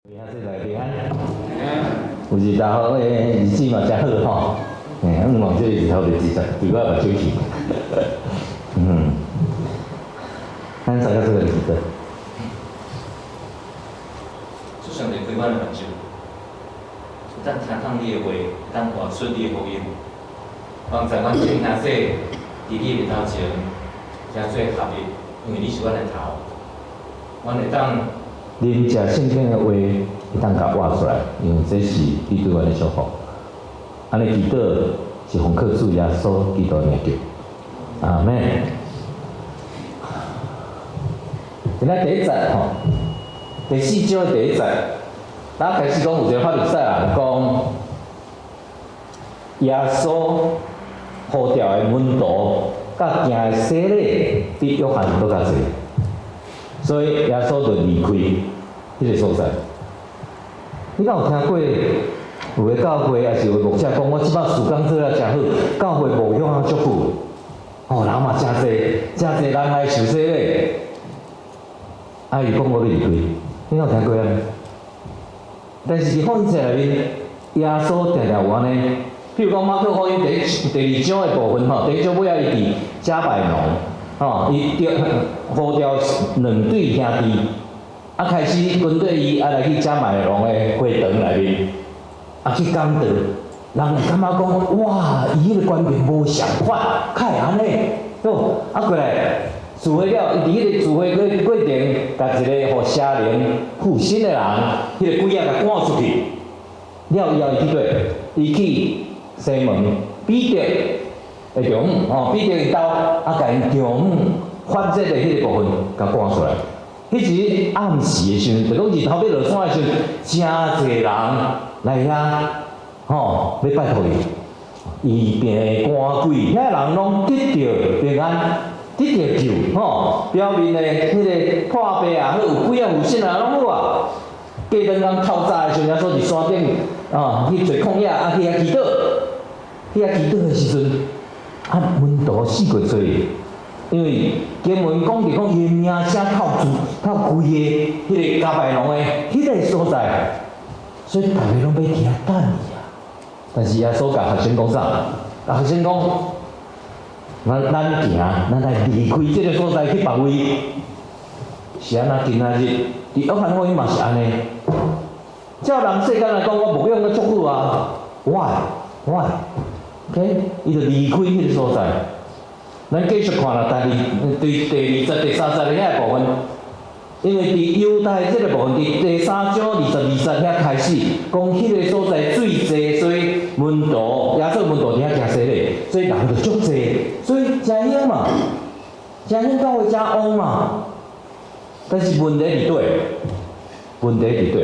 兄弟平安，有日头好诶，日子嘛真好吼。希望这个日头袂直接对我目睭去。咱参加这个日子。就上帝开阮的目睭，咱听你的话，咱活出你的福音，帮助阮这兄弟伫你面头前，真做合一，因为你是阮的头，阮会当。恁食圣经的话，会当甲挖出来，因为这是你对阮的祝福。安尼祈祷是奉靠主耶稣基督的名求。阿门。今仔第一节吼，第4章的第1节，咱开始讲有一个法律赛人讲，耶稣呼召的门徒，甲行的洗礼比约翰搁较济。所以耶稣就离开迄个所在。你敢有听过有个教会，也是有个牧者讲，我即摆事工做了真好，教会无向啊足久，人嘛真济人来受洗礼，伊讲我要离开。你敢有听过啊？但是伫福音册内面，耶稣定定有安尼，譬如讲马可福音第2章的部分吼，第1章尾伊伫加百农。伊着呼召2对兄弟，开始跟对伊来去加百农的会堂内面，去讲道，人会感觉讲，哇，伊迄个观念无相款，较会安尼，过来聚会了，伊伫迄个聚会过程，甲一个互邪灵附身的人，迄个鬼甲赶出去，了以后伊去对，伊去西门彼得。中午，彼得因兜甲因中午发这个迄个部分，甲赶出来。迄时暗时的时阵，就讲日头要落山的时阵，真侪人来遐，要拜托伊。医病赶鬼，遐人拢得着平安，得着救，表面的迄个破病也好，有鬼啊有神啊拢好啊。过两天透早的时阵，耶稣伫山顶去做旷野，去遐祈祷，去遐祈祷的时阵。门徒死过多，因为经文讲着讲伊名声透贵的迄个加百农的迄个所在，所以大家拢要伫遐等伊啊。但是耶稣甲学生讲啥？甲学生讲，咱行，咱来离开这个所在去别位。是安那今仔日，伫约翰福音嘛是安尼。照人世间来讲，我牧养得足好啊 ，why？OK， 伊就离开迄个所在。咱继续看啦，对第20、第30的遐部分，因为伫犹太即个部分，伫第3章22节遐开始，讲迄个所在水济，所以门徒，耶稣门徒伫遐行洗礼，所以人就足济，所以真兴嘛，真兴教会真旺嘛。但是问题伫倒？问题伫倒？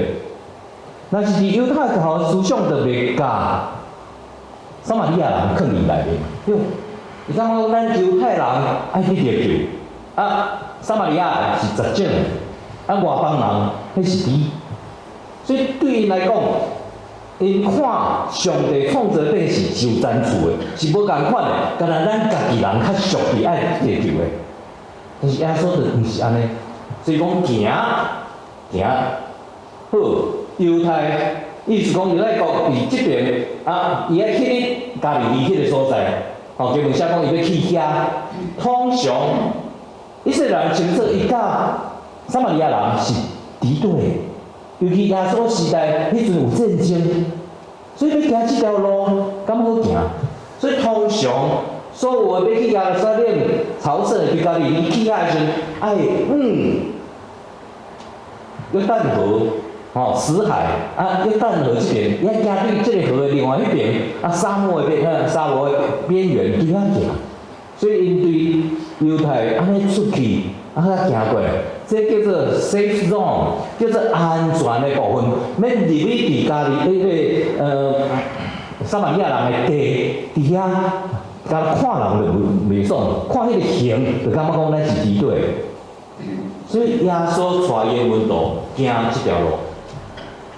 若是伫犹太教的思想就袂教。撒玛利亚人囥伫内面，对，伊感觉咱犹太人爱去得救，撒玛利亚是绝种，外邦人迄是猪，所以对因来讲，因看上帝创造本是有赞助的，是无共款的，敢若咱家己人较俗伫爱得救的，但是耶稣就毋是安尼，所以讲行，好，犹太。意思讲，犹太国伫即边伊爱去你家己离迄个所在，经文写讲伊要去遐。通常，以色列人清楚伊甲撒玛利亚人是敌对的，尤其耶稣时代迄阵有战争，所以要行即条路敢好行。所以通常，所有的要去耶路撒冷朝圣的去家己，伊去遐的时阵，爱约旦河。死海约旦河这边，也行对这个河的另外一边，沙漠的边缘对遐行，所以因对犹太安尼出去遐行过，这叫做 safe zone， 叫做安全的部分，免入去伫家己撒玛利亚人的地伫遐，甲看人就袂爽，看迄个形就感觉讲咱是敌对，所以耶稣带伊的门徒行这条路。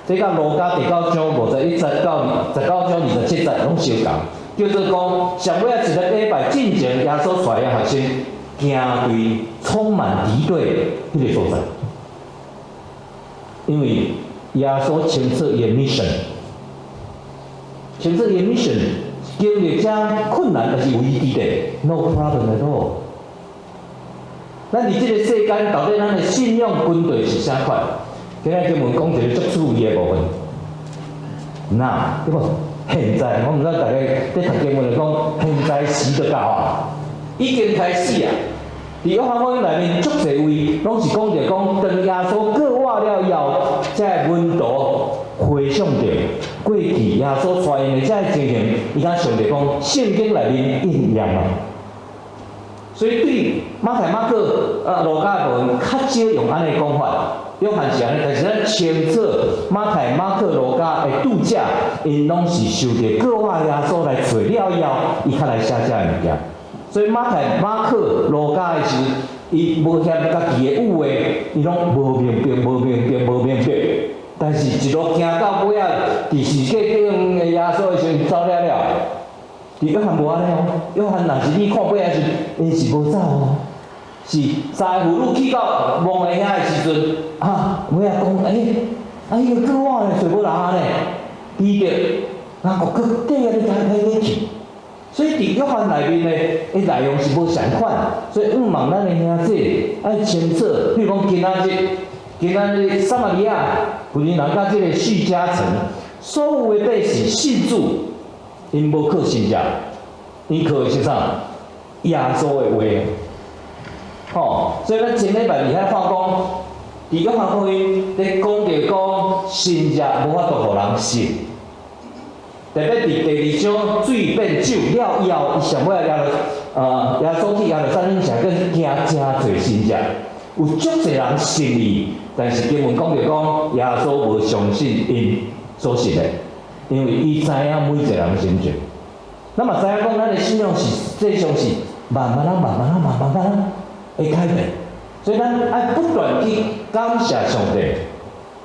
这甲路加第9章51节到19章27节拢相共，叫做讲上尾一个礼拜进前，耶稣带遐学生行对充满敌对迄个所在，因为耶稣清楚伊的 mission， 清楚伊的 mission， 经历遮困难，但是有伊伫咧 ，no problem at all。咱伫即个世间，到底咱的信仰军队是啥款？今日经文讲一个足注意的部分。那对无？现在我毋知大家咧读经文来讲，现在时就到啊，已经开始啊。伫约翰福音内面足侪位，拢是讲着讲，当耶稣过活了以后，才会门徒回想着过去耶稣带因的遮情形，伊甲想着讲，圣经内面应验啊。所以对马太、马可、路加部分较少用安尼讲法。约翰是安尼，但是咱清楚马太、马可、路加的度假，因拢是受着过活耶稣来做了以后，伊较来写遮物件。所以马太、马可、路加的时，伊无嫌家己的有诶，伊拢无明白。但是一路行到尾啊，伫世界顶的耶稣的时阵走了。伫约翰无安尼哦，约翰若是你看尾啊时，因是无走哦，是三个妇女去到望的遐的时阵，尾啊讲，伊个过活咧，找无人啊呢，伊着，人讲佮底啊，你睇去。所以伫约翰内面咧，内容是无相款，所以望咱的兄弟爱清楚，比如讲今仔日撒玛利亚妇人人甲即个叙加城，所有的百姓信主。因无靠信者，因靠的是啥？耶稣的话。所以咱前礼拜伫遐看讲，伫约翰福音咧讲着讲，信者无法度互人信。特别伫第2章水变酒了以后，伊上尾耶稣去耶路撒冷城，佮惊真侪信者，有足侪人信伊，但是经文讲着讲，耶稣无相信因所信的。因为伊知影每一个人心情，咱嘛知影讲咱的信仰是这种是慢慢会改变，所以咱爱不断去感谢上帝，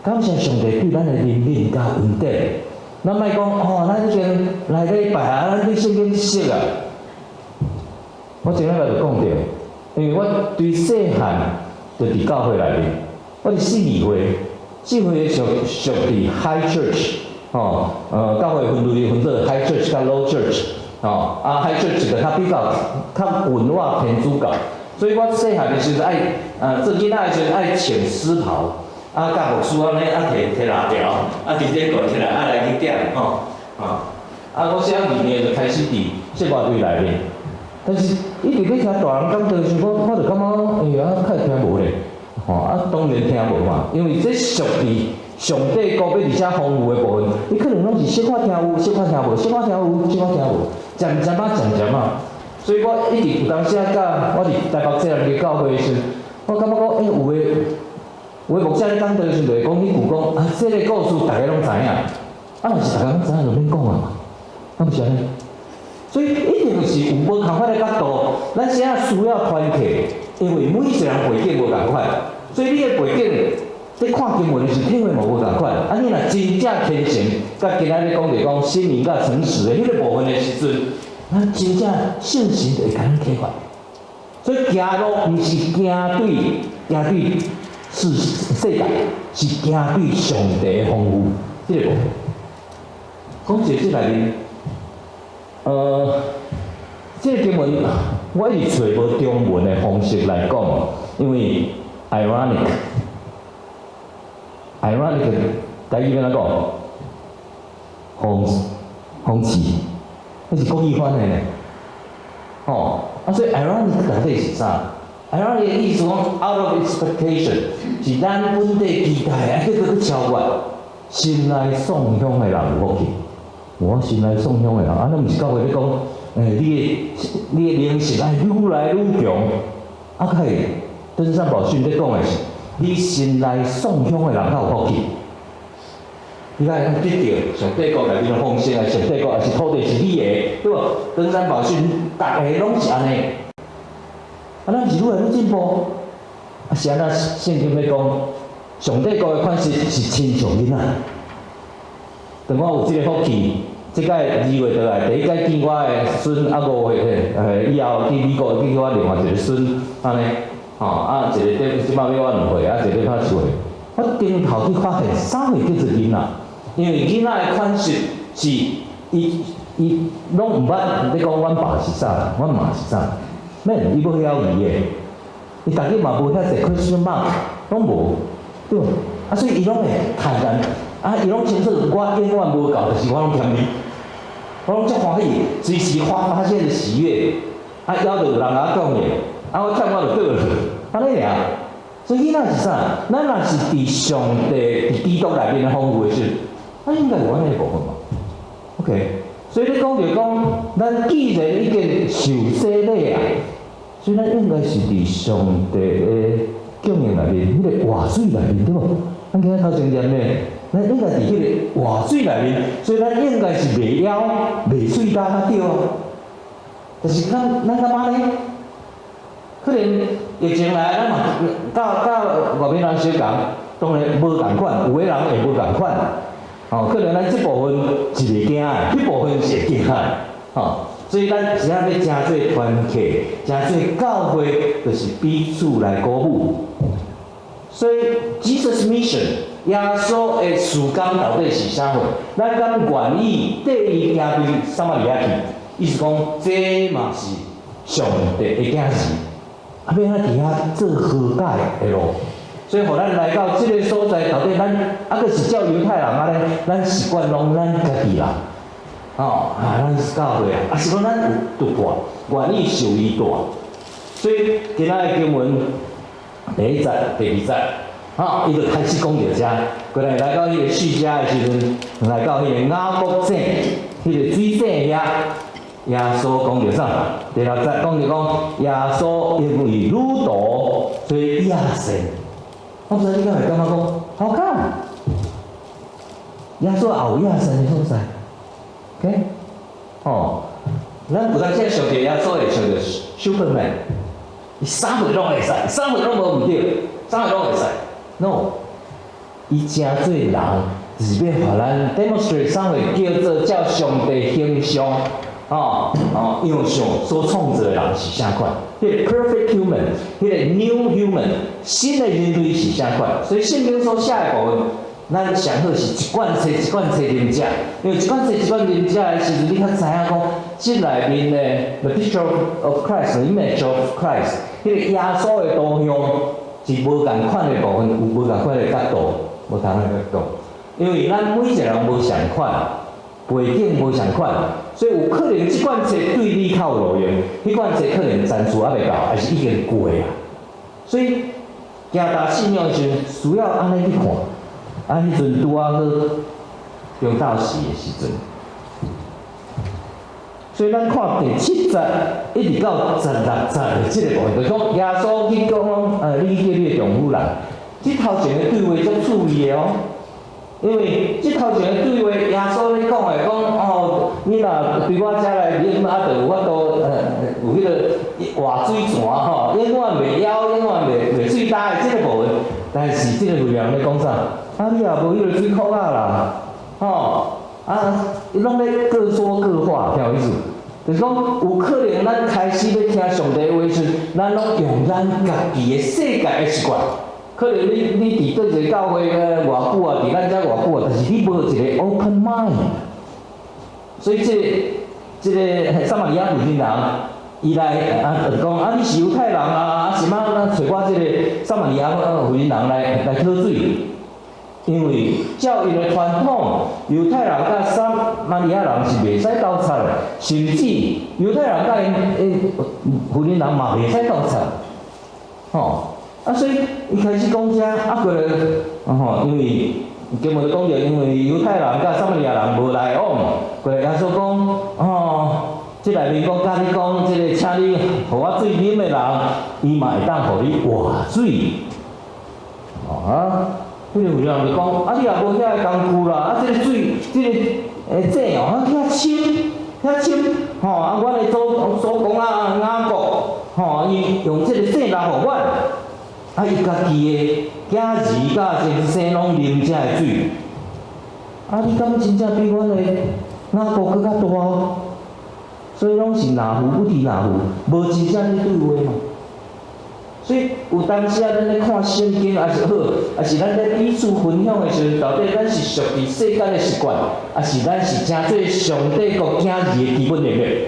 感谢上帝对咱的怜悯甲恩典。咱莫讲咱已经来礼拜啊，咱对圣经熟啊。我前礼拜就讲着，因为我对细汉就伫教会内面，我是4岁属伫 High Church。教会分做 High Church 甲 Low Church， High Church 就较文化天主教，所以我细汉的时阵爱，做囡仔的时阵爱穿丝袍，甲牧师安尼摕蜡条，伫这个起来来去点，我小2年就开始伫圣乐队内面，但是一直咧听大人讲道时，我就感觉，较会听无咧，当然听无嘛，因为这属于。上帝高要而且丰富的部分，你可能拢是小可听有，小可听无，小可听有，小可听无，渐啊。所以我一直有当时甲我伫台北这样个教会时，我感觉讲，有的牧师咧讲道时就会讲迄句讲，这个故事大家拢知影，若是大家拢知影就免讲啊嘛，毋是安尼。所以一定就是有无同款的角度，咱现在需要团契，因为每一个人背景无同款，所以你的背景。你看经文的时，体会嘛无共款。你若真正虔诚，甲今仔日讲着讲心灵甲诚实的迄个部分的时阵，咱真正信心就会甲咱启发。所以行路毋是行对世界，是行对上帝的丰富这个部分。讲一个即内面，这个经文我一直找无中文的方式来讲，因为 ironic， 台语要怎讲？讽刺，那是国语翻的呢。所以 ironic 到底是啥 ？ironic 的意思讲 out of expectation， 是咱本地期待，结果去超越。心内创伤的人有福气。我心内创伤的人，咱毋是教会咧讲，你的灵性爱愈来愈强，较会登山宝训咧讲的是。你心内创伤的人较有福气，你看得到上帝国内面的丰盛啊，上帝国也是土地是你的，对无？登山宝训，逐个拢是安尼，咱是愈来愈进步。是安那圣经咧讲，上帝国的款式是亲像囡仔。当我有即个福气，即届2月倒来，第一届见我的孙5月以后去美国去我另外一个孙安尼。一个即摆要我2岁，一个要我7岁。我顶头去发现啥会叫做囡仔，因为囡仔的款式是伊拢毋捌，你讲阮爸是啥，阮妈是啥，免伊要晓伊的，伊逐日嘛无遐济 question mark， 拢无，对，啊所以伊拢会坦然，啊伊拢清楚我永远无够，就是我拢欠你，我拢足欢喜，随时发现的喜悦，啊要着有人甲我讲的，啊我欠我就倒去，安尼尔。所以囡仔是啥？咱若是伫上帝伫基督内面的丰富的时，咱应该有安尼部分嘛。OK， 所以你讲着讲，咱既然已经受洗礼啊，所以咱应该是伫上帝的供应内面，迄个活水内面对无？咱今日头前念咧，咱应该伫迄个活水内面，所以咱应该是袂枵、袂水焦较对啊。但是咱干嘛呢？可能疫情来，咱嘛甲外面人相共，当然无共款，有个人会无共款。可能咱这部分是袂惊的，迄部分是会惊的。所以咱只要要真做团契，真做教会，就是彼此来鼓舞。所以 Jesus Mission， 耶稣的事工到底是啥货？咱敢愿意缀伊行对撒玛利亚去？意思讲，这嘛是上帝的囝儿。要安怎伫遐做和解的路，所以互咱来到即个所在，到底咱是照犹太人安尼，咱习惯拢咱家己人，咱是教会啊，是讲咱有突破，愿意受伊带。所以今仔的经文第1节、第2节，伊就开始讲到遮，过来到迄个叙家的时阵，来到迄个雅各井，迄个水井遐。耶稣讲着啥？第6节讲着讲，耶稣因为愈多，所以野性。我不知道你敢会感觉讲，好看？耶稣也有野性的所在 ，OK？ 咱有当时想着耶稣会想着 Superman， 伊啥货拢会使，啥货拢无毋对，啥货拢会使。No， 伊真做人，就是要互咱 demonstrate 啥货叫做照上帝形象。样相所创造的人是啥款？迄个 perfect human， 迄个 new human， 新的人类是啥款？所以圣经所写的部分，咱上好是一罐册一罐册啉食，因为一罐册一罐啉食的时阵，你较知影讲，即内面的 the picture of Christ， the image of Christ， 迄个耶稣的图像是无共款的部分，有无共款的角度，无同个角度，因为咱每一个人无相款。背景无相款，所以有可能即款册对你较有路用，迄款册可能暂时还袂到，还是已经过啊。所以行大信仰时需要安尼去看，迄阵拄好中昼时的时阵。所以咱看第7节一直到16节的即个部分，就是讲耶稣去讲你叫你的丈夫人，即头前的对话足趣味的哦。因为即头前的对话，耶稣咧讲的讲你若对我遮来啉，就有法度有迄个活水泉永远袂枵，永远袂水焦的即个部分。但是即个内容咧讲啥？你也无迄个水库啦，伊拢咧各说各话，听有意思？就是讲有可能咱开始要听上帝的话时，咱拢用咱家己的世界的习惯。可能你伫对一个教会偌久啊，伫咱遮偌久啊，但是你无一个 open mind， 所以即个撒玛利亚妇人，伊来就讲你是犹太人啊，是嘛？咱找我即个撒玛利亚妇人来讨水，因为照伊的传统，犹太人甲撒玛利亚人是袂使斗插的，甚至犹太人甲因妇人嘛袂使斗插，所以伊开始讲遮，过来，因为经文讲着，因为犹太人甲撒玛利亚人无来往，过来耶稣讲，即内面讲甲你讲，即个请你互我水啉的人，伊嘛会当互你活水，迄个有人就讲，你也无遐个工具啦，即个水，即个井遐深，阮的祖公雅各，伊用即个井来互阮。伊家己的囝儿甲先生拢啉遮的水，你敢真正比阮的雅各搁较大？所以拢是哪壶不提哪壶，无真正咧对话嘛。所以有当时啊，咱咧看圣经也是好，也是咱咧彼此分享的时候，到底咱是属于世间的习惯，还是咱是真做上帝国敬义的基本能力，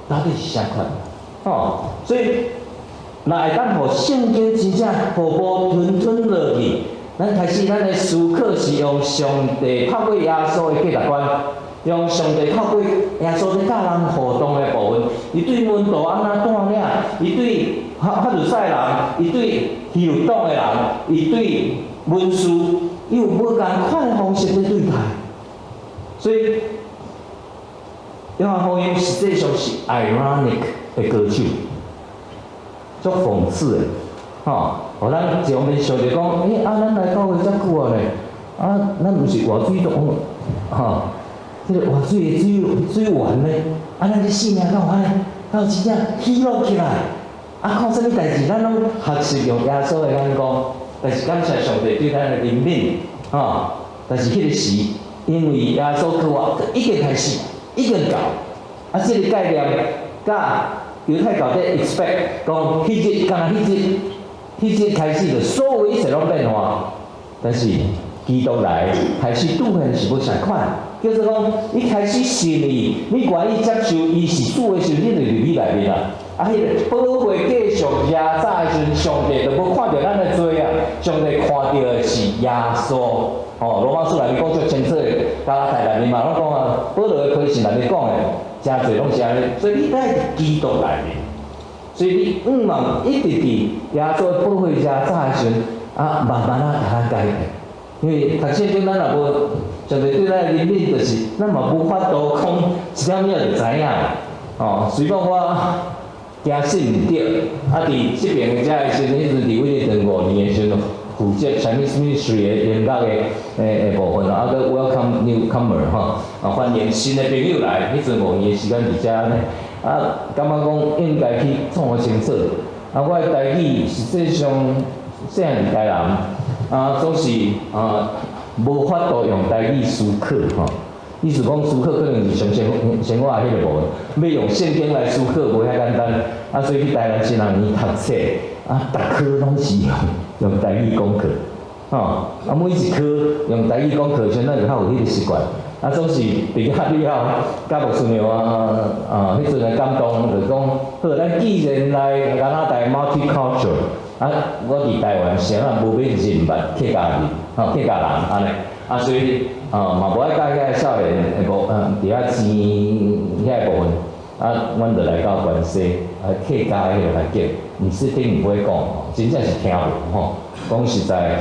到底是啥款？哦，所以若会当互圣经真正步步吞吞落去，咱开始咱的思考是用上帝透过耶稣的价值观。用上帝透过耶稣咧甲人互动的部分，伊对门徒安怎带领，伊对法利赛人，伊对希律党的人，伊对文士，伊有无共款的方式咧对待。所以，约翰福音实际上是 ironic 的歌手，足讽刺的，吼，互咱上面想着讲，咱来教会遮久啊咧，咱毋是活水党，吼。这个活水的水源咧，咱这性命到安尼，到真正喜乐起来。看什么代志，咱拢学习用耶稣的眼光，但是感谢上帝对咱的怜悯，但是迄个时，因为耶稣叫我已经开始，已经到，这个概念，甲犹太教在 expect 讲迄日，敢若迄日开始就所有一切拢变化，但是基督来开始拄现是要啥款？叫做讲，你开始信伊，你愿意接受伊是主的时候，你就入你内面啦。迄个宝血继续压榨的时阵，上帝就无看到咱的罪啊，上帝看到的是耶稣。罗马书内面讲足清楚的，加拉太内面嘛，拢讲啊，保罗的批信内面讲的，真侪拢是安尼。所以你在基督内面，所以你毋通一直伫耶稣的宝血压榨的时阵，慢慢甲咱改变。因为读圣经，咱若无上帝对咱的怜悯，就是咱嘛无法度讲一点秒就知影。虽讲我惊信毋对，伫即边遮的时阵，迄阵伫威廉5年的时阵，负责啥物ministry的研究的部分搁 welcome newcomer 欢迎新的朋友来。迄阵5年的时间伫遮呢，感觉讲应该去创个清楚。我的台语实际上细汉时代人。总是无法度用台语思考意思讲思考可能是上生活迄个部分，要用圣经来思考无遐简单。所以去台南新人院读册，逐科拢是用台语讲课，每一科用台语讲课，像咱就较有迄个习惯。总是毕业了，甲牧师娘迄阵的感动就讲，好，咱既然来加拿大 multicultural。我伫台湾时啊，无要认捌客家人，客家人安尼，所以嘛无爱教遐少年的伫遐钱遐部分，阮就来到关西，客家迄个来叫，毋是顶毋会讲，真正是听无讲实在，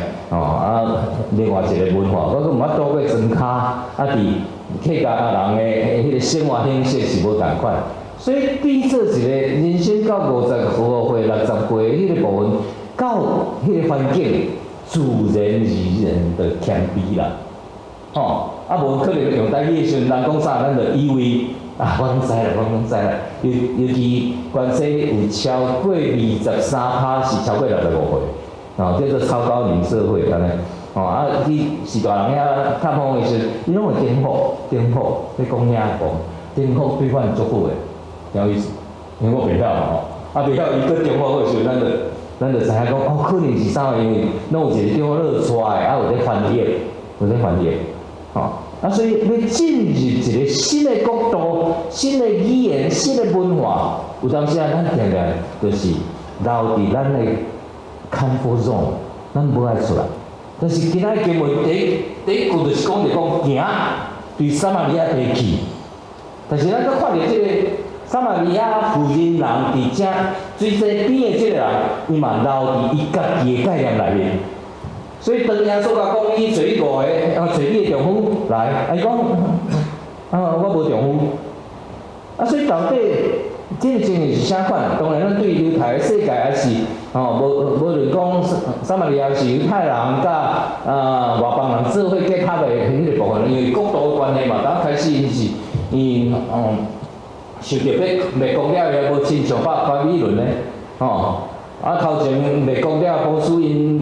另外一个文化，我阁毋捌倒过庄卡，伫客家人的迄个生活形式是无共款。所以对做一个人生到50岁、60岁迄个部分，到迄个环境，自然而然就谦卑啦。无可能用台语的时阵，人讲啥，咱就以为我拢知啦。尤其关西有超过23%是超过65岁，叫做超高龄社会安尼。你是大人遐探访的时阵，伊拢会颠覆，你讲遐讲，颠覆对方足好诶。有意思，因为我袂晓嘛袂晓伊搁中华的时候，咱就知影讲，可能是啥，因为拢有一个中华佬出来，有咧翻译，所以要进入一个新的国度、新的语言、新的文化，有当时咱定定就是留伫咱的 comfort zone， 咱无爱出来。但是今仔经文第一句就是讲行对撒玛利亚地去，但是咱搁看到这个。撒玛利亚妇人人伫遮水溪边的即个人，伊嘛留伫伊家己的概念内面。所以当耶稣甲讲，伊找伊5个，找你的丈夫来，伊讲，我无丈夫。所以到底这个情形是啥款？当然，咱对犹太的世界也是，无论讲撒玛利亚是犹太人甲外邦人做伙结合的迄个部分，因为国度的关系嘛，当开始是受着灭国了也无亲像巴比伦咧，头前灭国了，波斯因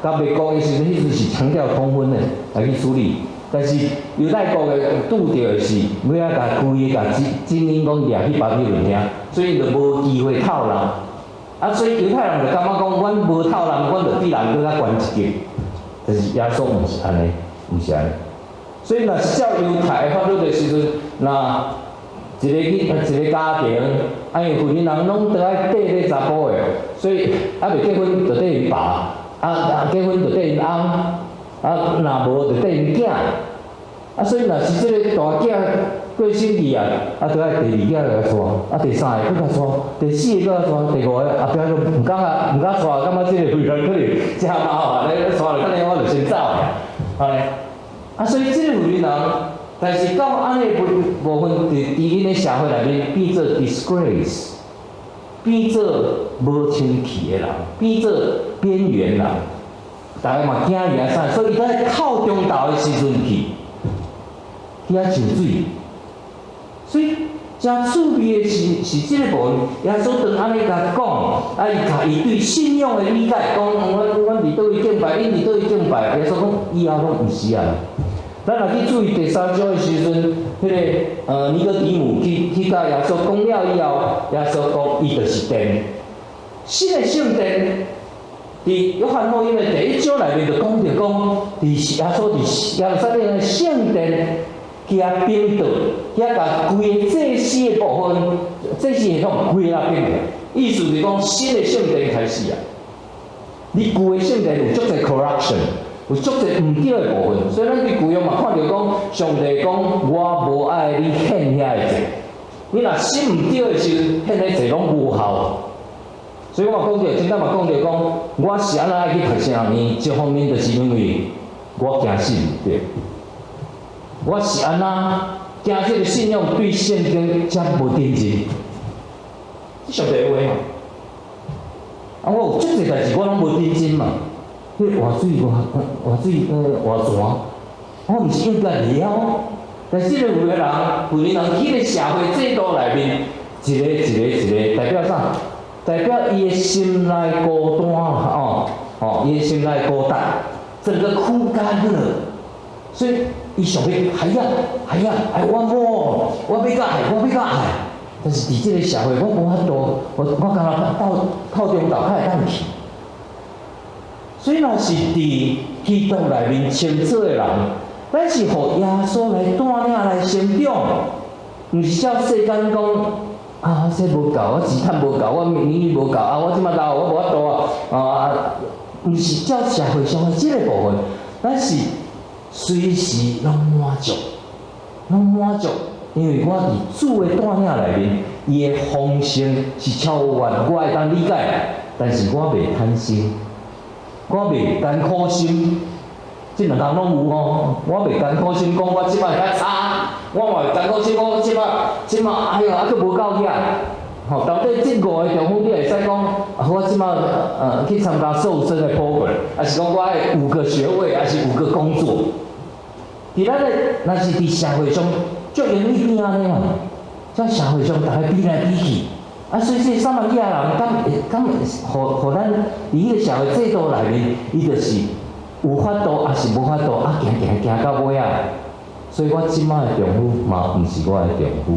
甲灭国的时阵，迄阵是强调通婚的来去处理。但是犹太国的拄着的是要甲规个甲精英讲掠去巴比伦遐，所以就无机会透人。啊，所以犹太人就感觉讲，阮无偷人，阮就比人更较悬一级。但是耶稣毋是安尼，毋是安尼。所以若是照犹太法律的时阵，若一个家庭，因为婚姻人拢得爱缀咧查甫的，所以未结婚就缀因爸，结婚就缀因翁，若无就缀因囝。所以若是即个大囝过生日啊，就爱第二囝来带，第三个搁甲带，第四个搁甲带，第五个后壁就毋敢带，感觉即个为人可能真麻烦咧，带了等下我就先走安尼。所以即个妇女人，但是到安尼部分，伫因的社会内面变做 disgrace， 变做无清气的人，变做边缘人，大家嘛惊伊啊啥，所以伊在靠中昼的时阵去遐上水。所以真趣味的是即个部分，耶稣当安尼甲讲，伊甲伊对信仰的理解，讲阮伫倒位敬拜，因伫倒位敬拜，耶稣讲以后拢毋是啊。咱若去注意第3章的时阵，迄个尼哥底母去甲耶稣讲了以后，耶稣讲伊就是殿，新的圣殿。伫约翰福音的第1章内面就讲着讲，伫耶稣伫耶路撒冷的圣殿。去遐冰倒，遐甲规个祭司的部分，祭司系统规个冰倒，意思是讲新的圣殿开始啊。你旧的圣殿有足侪 corruption， 有足侪毋对的部分，所以咱伫旧约嘛看着讲，上帝讲我无爱你献遐的祭，你若心毋对的时阵，献的祭拢无效。所以我嘛讲着，真正嘛讲着讲，我是安怎爱去读圣经，一方面就是因为我惊死毋对。我是安怎惊这个信仰对圣经遮无认真，这上帝的话嘛。我有足侪代志我拢无认真嘛。迄换水换泉，我毋是应该了。但是这个有个人，有个人迄个社会制度内面，一个代表啥？代表伊的心内孤单伊的心内孤单，整个枯干了。所以伊想要还要爱我more，我要甲爱，但是伫即个社会我无法度，我敢若透中岛较会当去。所以若是伫基督内面清楚的人，咱是互耶稣来带领来成长，毋是照世间讲这无够，我钱趁无够，我名誉无够我即摆老我无法度毋是照社会上的即个部分，咱是。随时拢满足，因为我伫主的带领内面，伊的丰盛是超越我会当理解，但是我袂贪心，我袂艰苦心，即两项拢有我袂艰苦心，讲我即摆较差，我嘛袂艰苦心，我即摆哎呦还佫无够遐。到底这5个丈夫，你会使讲，我即摆去参加瘦身的 program， 还是讲我爱5个学位，还是5个工作？伫咱的若是伫社会上，足容易变安尼嘛。在社会上，大家比来比去，所以这撒玛利亚人敢互咱伫迄个社会制度内面，伊就是有法度，也是无法度，行到尾啊。所以我即摆的丈夫嘛，毋是我的丈夫。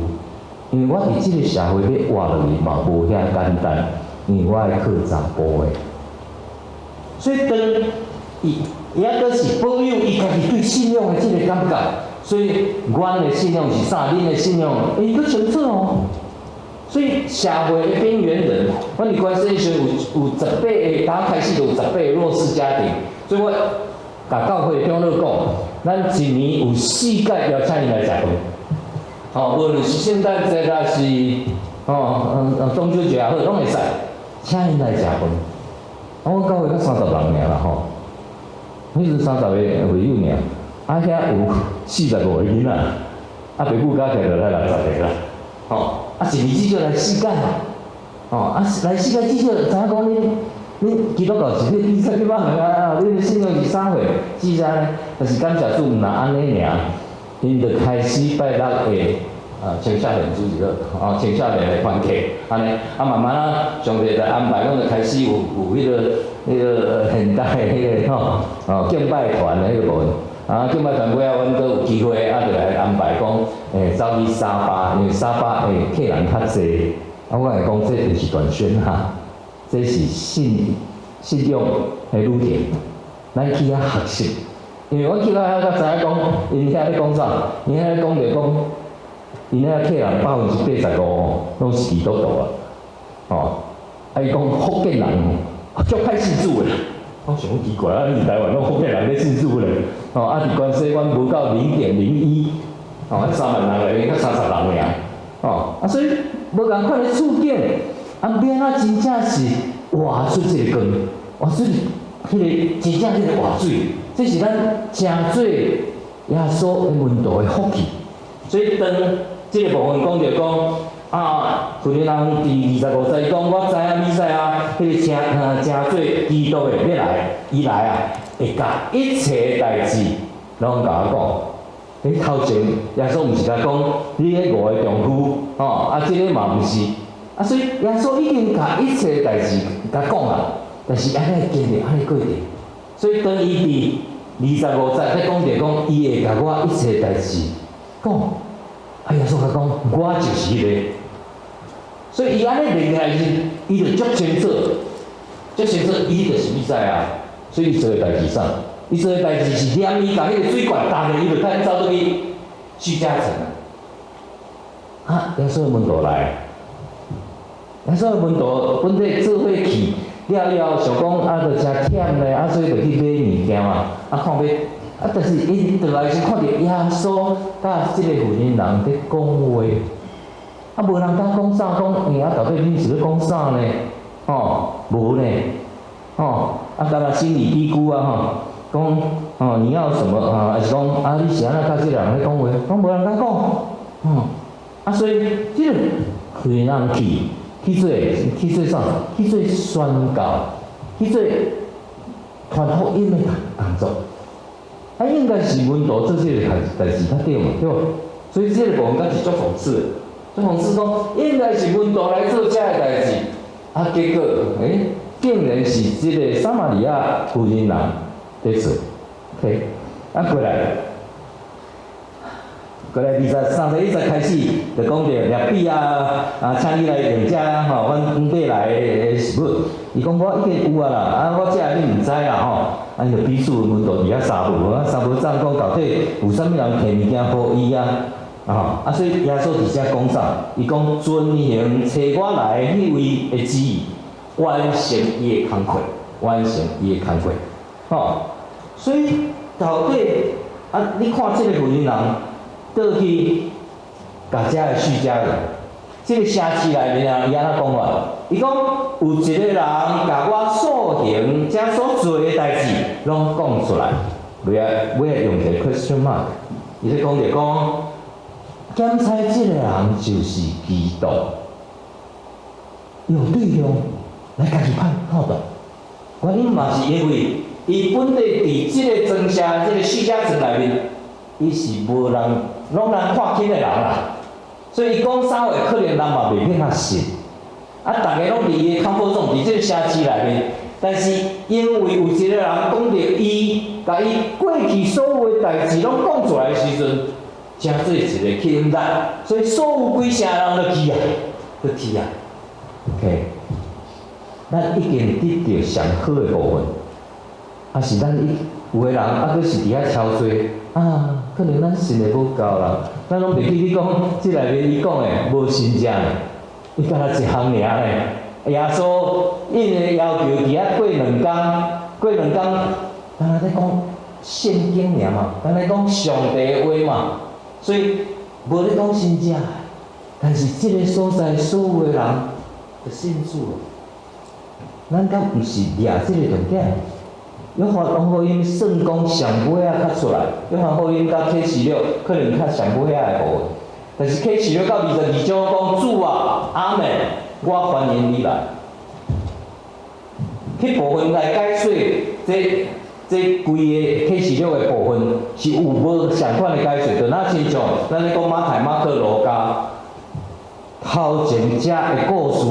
因为我伫即个社会要活落去嘛，无遐简单，因为我爱靠查甫的。所以当伊也阁是保有伊家己对信仰的即个感觉，所以阮的信仰是啥？恁的信仰，佫清楚哦。所以社会的边缘人，阮伫关系的时阵有18个，刚开始就有18个弱势家庭，所以我甲教会长老讲，咱一年有4届邀请伊来食饭。无论是圣诞节还是中秋节也好，拢会使请因来食饭。阮教会才30人尔啦迄阵30个会友尔，遐有45个囡仔，爸母加起来就来60个啦。一年至少来4届来4届至少知影讲恁基督教是你比赛去办恁的信仰是啥货？至少呢，但是感谢主，毋若安尼尔。因就开始拜6个青少年主日了，青少年的团契，安尼慢慢上帝就安排，阮就开始有迄个现代的迄个敬拜团的迄个部分，敬拜团尾阮都有机会就来安排讲走去沙巴，因为沙巴的客人较济，我来讲这就是传宣这是信用的路程，咱去遐学习。因为我去到遐才知影讲，因遐咧讲啥？因遐咧讲着讲，因遐客人85%吼，拢是基督徒啊，哦，啊伊讲福建人足歹信主的，我想讲奇怪啊，你台湾拢福建人咧信主咧，哦，啊伫关西阮无到0.01，哦，3万人内面才30人尔，哦，啊所以无共款的处境，啊免啊真正是活出这个光，活出迄个真正迄个活水。这是咱真做耶稣的门徒的福气，所以当这个部分讲着讲啊，有个人伫25岁讲，我知影弥赛亚迄个真做基督的要来，伊来啊，会甲一切代志拢甲我讲。迄头前耶稣毋是甲讲你迄5个丈夫，吼啊，这个嘛毋是，啊所以耶稣已经甲一切代志甲讲啊，但是安尼经历安尼过程。所以当伊伫25岁在讲着讲，伊会甲我一切代志讲，啊耶稣甲讲，我就是迄个。所以伊安尼念起来时，伊就足清楚，伊就是弥赛亚。所以伊做诶代志啥？伊做诶代志是念伊甲迄个水管打咧，伊就赶紧走倒去徐嘉诚啊。啊，耶稣诶门徒来，耶稣诶门徒本地做伙去。了想讲啊，着诚忝咧，啊，所以着去买物件嘛，啊，看买，啊，但是因倒来时看到耶稣甲即个妇人人伫讲话，啊，无人敢讲啥，讲啊，到底恁是咧讲啥呢？吼，无呢，吼，啊，敢若心理低估啊，吼，讲哦，你要什么啊？还是讲啊，你是安怎甲即个人咧讲话？讲无人敢讲，啊，所以即个妇人人去做啥？去做宣教，去做传福音的工作。啊，应该是门徒做这个代志较对嘛，对无？所以这个部分敢是足讽刺的，足讽刺讲应该是门徒来做这个代志，啊，结果竟然是这个撒玛利亚妇人人在做。OK， 啊，过来30开始，就讲着列比啊，请伊来用遮吼，阮买来的食物。伊讲我已经有啊啦，啊我遮你毋知啦吼，啊伊就彼此门徒伫遐三步，三步赞讲到底有啥物人摕物件互伊啊？啊所以耶稣伫遮讲啥？伊讲遵行找我来迄位的旨意，完成伊的工课，完成伊的工课。吼，所以到底啊，你看即个妇人人。倒去，甲遮个徐家人，即个城市内面啊，伊安怎讲法？伊讲有一个人甲我所行、遮所做的代志，拢讲出来。尾啊用一个 question mark， 伊咧讲着讲，检猜即个人就是基督，有对象来家己判断。原因嘛是因为伊本地伫即个庄社、即个徐家庄内面，伊是无人。拢人看轻的人啦，所以伊讲啥话，可能人嘛袂免较信。啊，大家拢伫伊的康复中，伫即个城市内面，但是因为有一个人讲着伊，甲伊过去所有的代志拢讲出来的时阵，真做一个吸引力，所以所有规城人都去啊，都去啊。OK， 咱已经得到上好的部分，啊是咱有个人啊，佫是伫遐操碎啊。可能咱信的无够啦，咱拢袂记你讲，即内面伊讲的无真正，伊敢若一项尔咧。耶稣因的要求伫遐过2天，敢若咧讲圣经尔嘛，敢若讲上帝的话嘛，所以无咧讲真正。但是即个所在所有的人，就信主了。咱敢毋是掠即个重点？约翰福音算讲上尾仔较出来，约翰福音甲启示录可能较上尾仔的部分，但是启示录到22章讲主啊，阿门，我欢迎你来。迄部分来解说这规个启示录的部分是有无相款的解说，就那亲像咱咧讲马太、马可、路加头前遮的故事，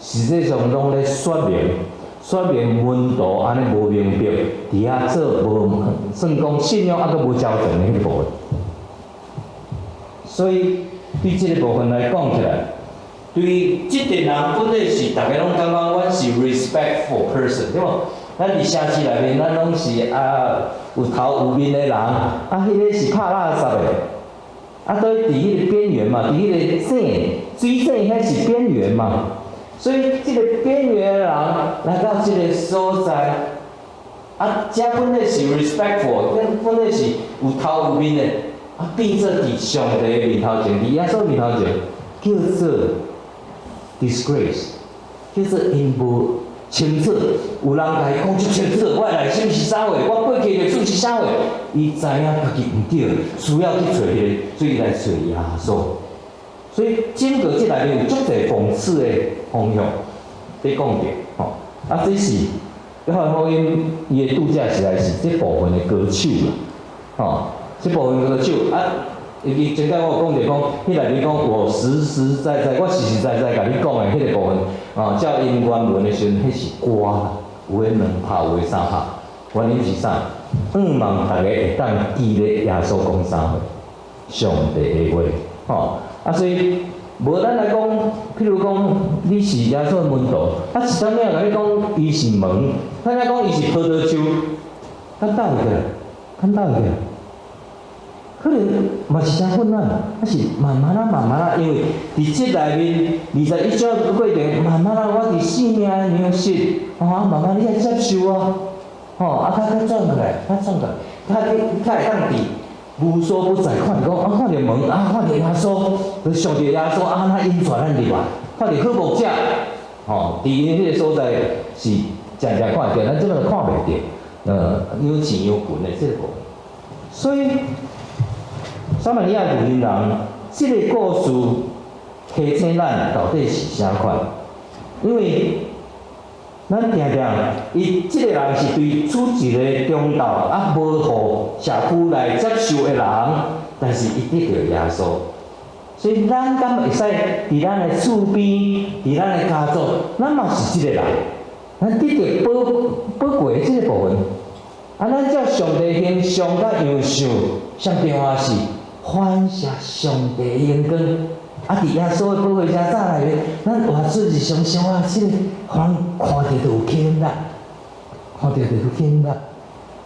实际上拢咧说明门徒安尼无明白，伫遐做无算讲信仰还佫无交正的迄个部分。所以对即个部分来讲起来，对即个人本来是大家拢感觉阮是 respectful person， 对无？咱伫城市内面，咱拢是有头有面的人，迄个是拍垃圾的，对伫迄个边缘嘛，伫迄个水井遐是边缘嘛，所以即个边缘的人来到即个所在，遮本来是 respectful， 本来是有头有面的，变做伫上帝的面头前，伫耶稣面头前，叫做 disgrace， 叫做因无清楚。有人甲伊讲足清楚，我内心是啥话，我过去历史是啥话，伊知影家己毋对，需要去找迄个，所以来找耶稣。所以整个即内面有足侪讽刺的方向在讲着，这是约翰福音伊的度假实在是这部分的歌手啦，这部分歌手伊前摆我有讲着讲，迄内面讲我实实在在，我实实在在甲你讲的迄个部分，照因原文的时阵，迄是歌啦，有诶2拍，有诶3拍，原因是啥？望大家会当记咧耶稣讲啥话，上帝的话，所以无咱来讲，譬如讲你是耶稣的门徒，一当面甲你讲伊是门，咱来讲伊是葡萄树，咱斗会起来，咱斗会起来。可能嘛是真困难，是慢慢因为伫即内面21章过程，慢慢我伫生命的粮食，慢慢你爱接受较转过来，较会当伫无所不在，看着看着门，看着耶稣，就想着耶稣那引带咱入来，看着好牧者，伫因迄个所在是常常看着，咱即摆就看袂着，有钱有quyền的即个部分，所以。撒玛利亚妇人人，这个故事提醒咱到底是啥款？因为咱常常，伊这个人是对处一个中道无互社区来接受的人，但是伊得到耶稣，所以咱敢会使伫咱的厝边，伫咱的家族，咱嘛是这个人，咱得到宝贵的这个部分。咱照上帝形象甲样相，上重要是。反射上帝的阳光，伫耶稣的宝血遮早内面，咱活出日常生活，即个看着就有吸引力，看着就有吸引力。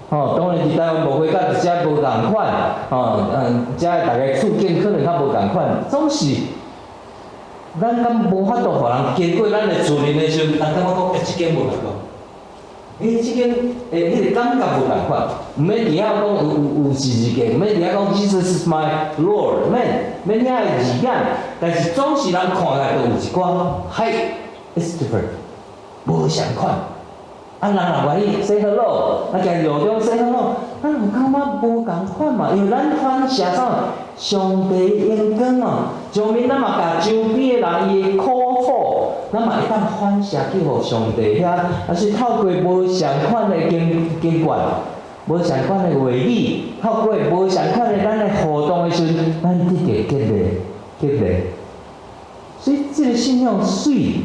当然伫台湾无血甲遮无共款，遮大家处境可能较无共款，总是咱敢无法度互人经过咱的厝面的时阵，人感觉讲，即间无共款。即间迄个感觉无共款，毋免伫遐讲有字件，毋免伫遐讲 Jesus is my Lord， 免遐的字眼，但是总是人看起来都有一寡，It's different， 无相款。人若愿意 say hello， 行路中 say hello， 咱有感觉无共款嘛？因为咱反射啥？上帝阳光嘛，上面咱嘛甲周边的人伊的苦楚，咱嘛会当反射去互上帝遐，是透过无相款的经验，无相款的话语，透过无相款的咱的互动的时阵，咱得到激励。所以这个信仰水，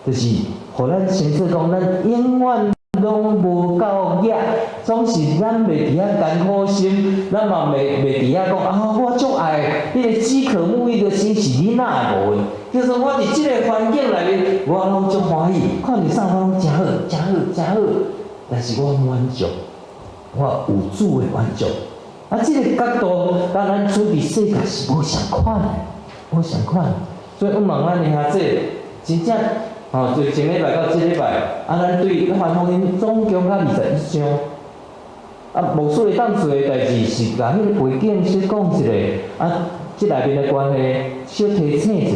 就是互咱先说讲，咱永远拢无够野，总是咱袂伫遐艰苦心，咱嘛袂伫遐讲我足爱迄个饥渴沐浴的心是囡仔的部分。就是说我伫即个环境内面，我拢足欢喜，看着啥我拢真好，但是我满足，我有主的满足。即个角度，甲咱处伫世界是无相款的，无相款。所以我问咱的兄弟，真正。就前礼拜到即礼拜，咱对约翰福音总共到21章，无所谓当做的代志是甲迄个背景先讲一下，即内面的关系小提醒一下，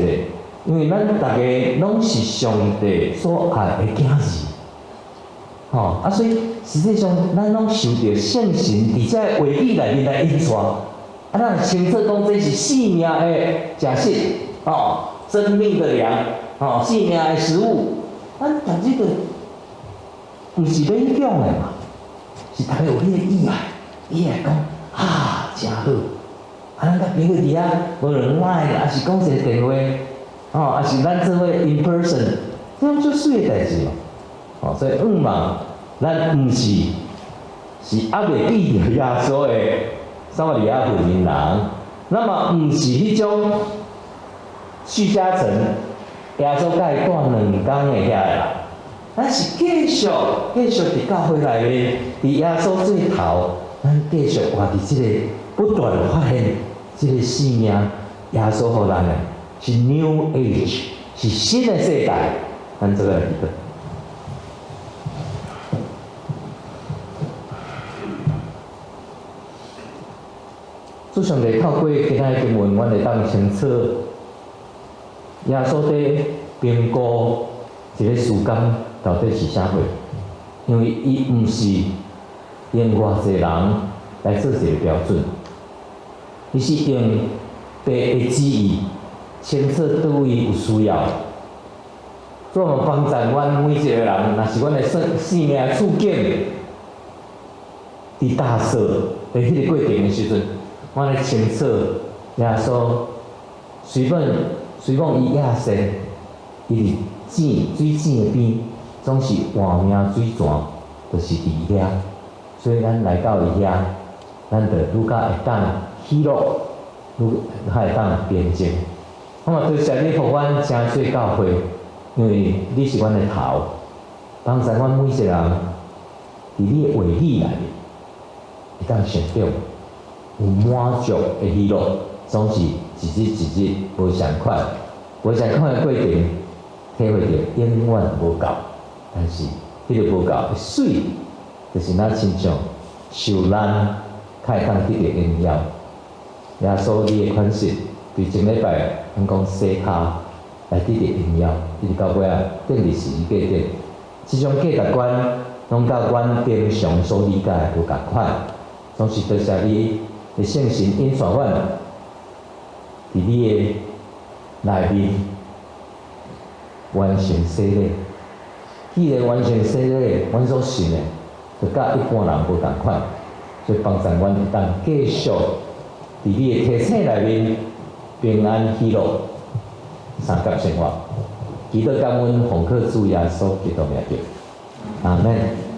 因为咱大家拢是上帝所爱的囝儿，所以实际上咱拢受到圣神伫遮话语内面来引带，咱清楚讲这是生命的食食，生命的粮。生命的食物，但这个毋是勉强的嘛，是大家有迄个意爱讲真好，咱甲朋友伫遐无论赖，还是讲一个电话，还是咱做伙 in person， 这种足水的代志嘛，所以望咱毋是还袂记着耶稣的撒玛利亚妇人人，那么毋是迄种徐嘉诚。耶稣甲伊住2天的遐个啦，咱是继续伫教会内面，伫耶稣最头，咱继续活伫即个不断发现即个生命，耶稣互咱的是 New Age， 是新的世代，咱这个来记得。主上帝透过其他经文，阮会当清楚耶稣伫评估一个事工到底是啥货，因为伊毋是用偌济人来做一个标准，伊是用地的旨意，清楚倒位有需要。做我们帮赞阮每一个人，若是阮的生命处境伫大赦的迄个过程的时阵。我来清楚耶稣随讲伊亚生，伊伫水井的边，总是换命水泉，就是伫遐。所以咱来到伊遐，咱就愈较会当喜乐，愈较会当平静。我嘛多谢你，互阮真做教会，因为你是阮的头，帮助阮每一个人伫你的话语内面，会当成长。有满足的喜乐，总是一日一日无相款，无相款的过程，体会到永远无够。但是迄个无够的水，就是咱亲像受难，较会当得到荣耀。耶稣你的款式，对前礼拜咱讲洗骹来得到荣耀，一直到尾啊，等于是价值。即种价值观，拢甲阮平常所理解无共款，总是多谢你。的圣神引带阮伫你的内面完成洗礼。既然完成洗礼，阮所信的，就甲一般人无共款，所以帮助阮会当继续伫你的体体内面平安喜乐三甲生活。祈祷感恩奉靠主耶稣基督名叫，阿门。